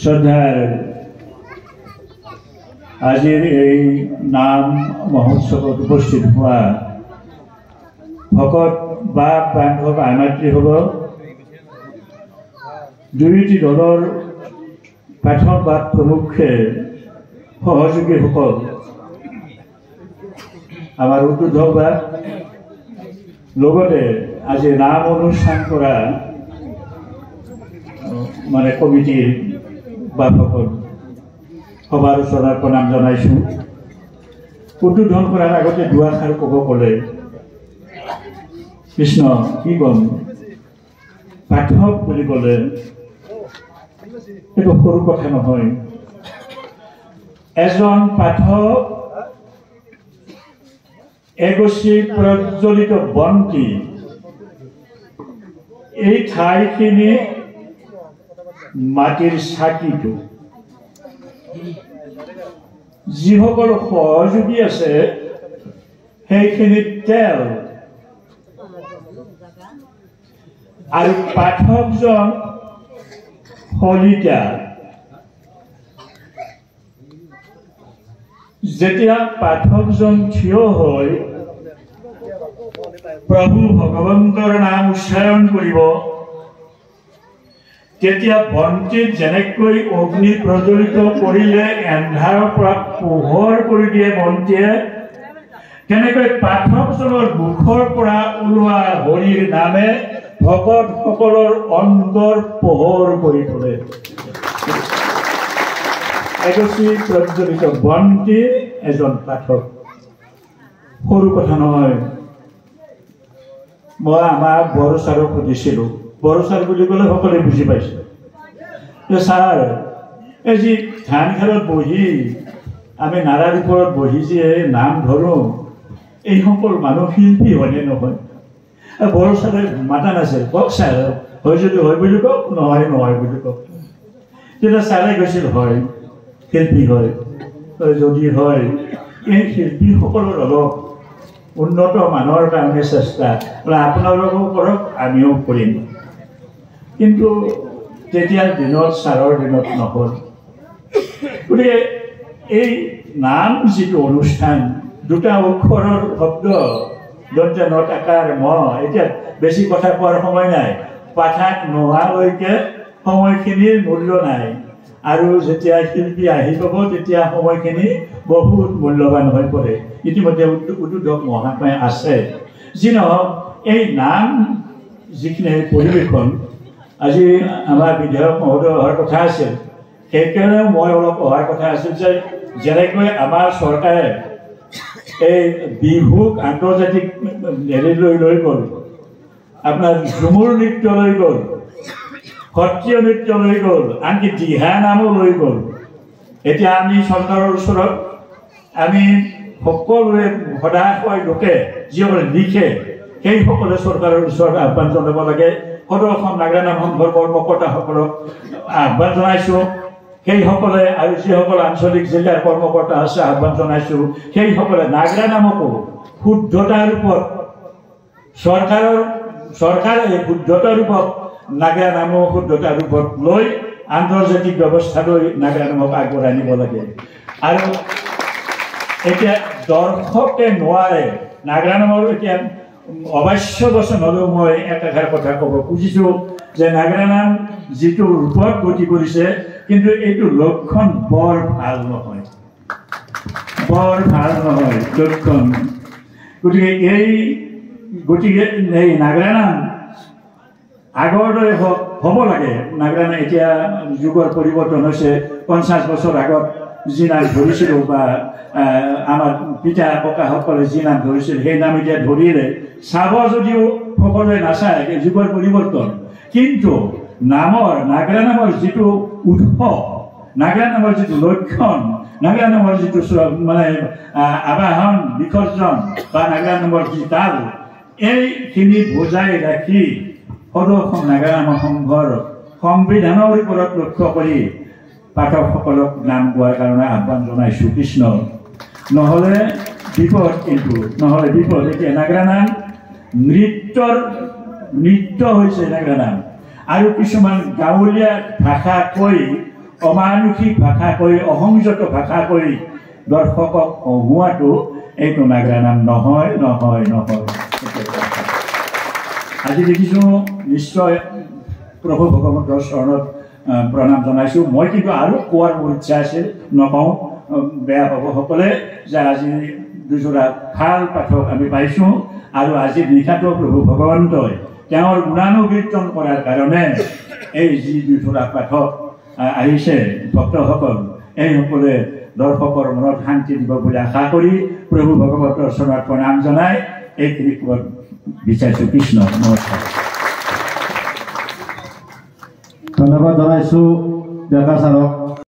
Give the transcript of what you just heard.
শ্ৰদ্ধাৰ আজিৰ এই নাম মহোৎসৱত উপস্থিত হোৱা ভকত বা বান্ধৱ আইমাতৃসকল, দুয়োটি দলৰ পাঠক বা প্ৰমুখে সহযোগীসকল, আমাৰ উদ্বোধক বা লগতে আজি নাম অনুষ্ঠান কৰা মানে কমিটিৰ বাসকল সবাৰ ওচৰত প্ৰণাম জনাইছোঁ। উদ্বোধন কৰাৰ আগতে দুআষাৰ ক'ব ক'লে কৃষ্ণ কি ক'ম, পাঠক বুলি ক'লে এইটো সৰু কথা নহয়। এজন পাঠক এগছি প্ৰজ্বলিত বন্তি এই ঠাইখিনি মাটিৰ চাকিটো যিসকল সহযোগী আছে সেইখিনিত তেল আৰু পাঠকজন শলিতা। যেতিয়া পাঠকজন থিয় হৈ প্ৰভু ভগৱন্তৰ নাম উচ্চাৰণ কৰিব, তেতিয়া বন্তিত যেনেকৈ অগ্নি প্ৰজ্বলিত কৰিলে এন্ধাৰৰ পৰা পোহৰ কৰি দিয়ে বন্তিয়ে, তেনেকৈ পাঠকজনৰ মুখৰ পৰা ওলোৱা হৰিৰ নামে ভকতসকলৰ অন্তৰ পোহৰ কৰি তোলে। এগছি প্ৰজ্বলিত বন্তি এজন পাঠক, সৰু কথা নহয়। মই আমাৰ বড়ো ছাৰক সুধিছিলোঁ, বড়ো ছাৰ বুলি ক'লে সকলোৱে বুজি পাইছে যে ছাৰ এই যি ধান খেৰত বহি আমি নাৰাৰ ওপৰত বহি যে নাম ধৰোঁ, এইসকল মানুহ শিল্পী হয়নে নহয়? বড়ো ছাৰে মাতা নাছিল, কওক ছাৰ, হয় যদি হয় বুলি কওক, নহয় নহয় বুলি কওক। তেতিয়া ছাৰে কৈছিল হয় শিল্পী হয়, যদি হয় এই শিল্পীসকলৰ অলপ উন্নত মানৰ কাৰণে চেষ্টা আপোনালোকেও কৰক, আমিও কৰিম। কিন্তু তেতিয়াৰ দিনত ছাৰৰ দিনত নহ'ল। গতিকে এই নাম যিটো অনুষ্ঠান, দুটা অক্ষৰৰ শব্দ দন্ত্য নত আকাৰ ম, এতিয়া বেছি কথা কোৱাৰ সময় নাই। পাঠক নোহোৱালৈকে সময়খিনিৰ মূল্য নাই, আৰু যেতিয়া শিল্পী আহি পাব তেতিয়া সময়খিনি বহুত মূল্যৱান হৈ পৰে। ইতিমধ্যে উদ্বোধক মহাত্মাই আছে। যি নহওক, এই নাম যিখিনি পৰিৱেশন আজি আমাৰ বিধায়ক মহোদয় অহাৰ কথা আছিল, সেইকাৰণে মই অলপ অহাৰ কথা আছিল যে যেনেকৈ আমাৰ চৰকাৰে এই বিহুক আন্তৰ্জাতিক হেৰিলৈ লৈ গ'ল, আপোনাৰ ঝুমুৰ নৃত্য লৈ গ'ল, সত্ৰীয় নৃত্য লৈ গ'ল, আনকি দিহা নামো লৈ গ'ল। এতিয়া আমি চৰকাৰৰ ওচৰত আমি সকলোৱে সদায় লোকে যিসকলে লিখে সেইসকলে চৰকাৰৰ ওচৰত আহ্বান জনাব লাগে। সদৌ অসম নাগৰা নাম সংঘৰ কৰ্মকৰ্তাসকলক আহ্বান জনাইছোঁ, সেইসকলে আৰু যিসকল আঞ্চলিক জিলাৰ কৰ্মকৰ্তা আছে আহ্বান জনাইছোঁ, সেইসকলে নাগৰা নামকো শুদ্ধতাৰ ৰূপত চৰকাৰে শুদ্ধতাৰ ৰূপত নাগৰা নামক শুদ্ধতাৰ ৰূপত লৈ আন্তৰ্জাতিক ব্যৱস্থালৈ নাগৰা নামক আগবঢ়াই নিব লাগে। আৰু এতিয়া দৰ্শকে নোৱাৰে নাগৰা নামৰ এতিয়া অৱশ্য বচন হ'লেও মই একাষাৰ কথা ক'ব খুজিছোঁ যে নাগৰা নাম যিটো ৰূপত গতি কৰিছে, কিন্তু এইটো লক্ষণ বৰ ভাল নহয়, বৰ ভাল নহয় লক্ষণ। গতিকে এই নাগৰা নাম আগৰ দৰে হ'ব লাগে। নাগৰা নাম এতিয়া যুগৰ পৰিৱৰ্তন হৈছে। 50 বছৰ আগত যি নাম ধৰিছিলোঁ বা আমাৰ পিতা ককাসকলে যি নাম ধৰিছিল সেই নাম এতিয়া ধৰিলে চাব যদিও সকলোৱে নাচায়, যুগৰ পৰিৱৰ্তন। কিন্তু নাগৰা নামৰ যিটো উৎস, নাগৰা নামৰ যিটো লক্ষণ, নাগৰা নামৰ যিটো মানে আবাহন বিসৰ্জন বা নাগৰা নামৰ যি তাল, এইখিনি বজাই ৰাখি সদৌ অসম নাগৰা নাম সংঘৰ সংবিধানৰ ওপৰত লক্ষ্য কৰি পাঠকসকলক নাম গোৱাৰ কাৰণে আহ্বান জনাইছোঁ। কৃষ্ণ নহ'লে বিপদ, কিন্তু নহ'লে বিপদ। এতিয়া নাগৰা নাম নৃত্য হৈছে নাগৰা নাম, আৰু কিছুমান গাঁৱলীয়া ভাষা কৈ অমানুষিক ভাষা কৈ অসংযত ভাষা কৈ দৰ্শকক হহুৱাটো এইটো নাগৰা নাম নহয় নহয় নহয়। আজি দেখিছোঁ নিশ্চয় প্ৰভু ভগৱন্তৰ চৰণত প্ৰণাম জনাইছোঁ। মই কিন্তু আৰু কোৱাৰ মোৰ ইচ্ছা আছিল, নকওঁ বেয়া পাব সকলে, যে আজি দুযোৰা ভাল পাঠক আমি পাইছোঁ আৰু আজি নিশাটো প্ৰভু ভগৱন্তই তেওঁৰ গুণানুকীৰ্তন কৰাৰ কাৰণে এই যি দুযোৰা পাঠক আহিছে ভক্তসকল, এইসকলে দৰ্শকৰ মনত শান্তি দিব বুলি আশা কৰি প্ৰভু ভগৱন্তৰ চৰণত প্ৰণাম জনাই এইখিনি ক'ব বিচাৰিছোঁ। কৃষ্ণ নমস্কাৰ। ধন্যবাদ জনাইছোঁ ডেকা ছাৰক।